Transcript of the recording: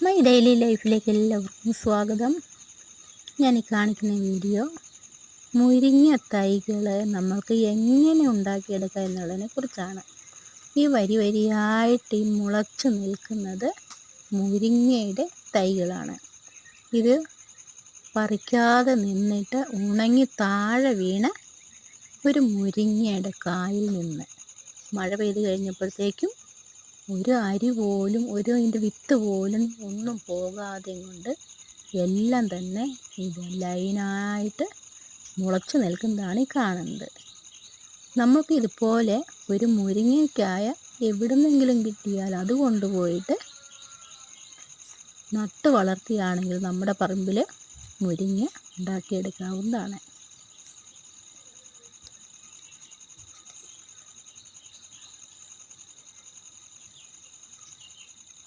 My daily ലൈഫിലേക്ക് എല്ലാവർക്കും സ്വാഗതം. ഞാൻ ഈ കാണിക്കുന്ന വീഡിയോ മുരിങ്ങ തൈകൾ നമ്മൾക്ക് എങ്ങനെ ഉണ്ടാക്കിയെടുക്കാം എന്നുള്ളതിനെ കുറിച്ചാണ്. ഈ വരി വരിയായിട്ട് ഈ മുളച്ചു നിൽക്കുന്നത് മുരിങ്ങയുടെ തൈകളാണ്. ഇത് പറിക്കാതെ നിന്നിട്ട് ഉണങ്ങി താഴെ വീണ ഒരു മുരിങ്ങയുടെ കായിൽ നിന്ന് മഴ പെയ്ത് കഴിഞ്ഞപ്പോഴത്തേക്കും ഒരു അരി പോലും അതിൻ്റെ വിത്ത് പോലും ഒന്നും പോകാതെ കൊണ്ട് എല്ലാം തന്നെ ഇത് ലൈനായിട്ട് മുളച്ചു നിൽക്കുന്നതാണ് ഈ കാണുന്നത്. നമുക്ക് ഇതുപോലെ ഒരു മുരിങ്ങയ്ക്കായ എവിടുന്നെങ്കിലും കിട്ടിയാൽ അത് കൊണ്ടുപോയിട്ട് നട്ട് വളർത്തിയാണെങ്കിൽ നമ്മുടെ പറമ്പിൽ മുരിങ്ങ ഉണ്ടാക്കിയെടുക്കാവുന്നതാണ്.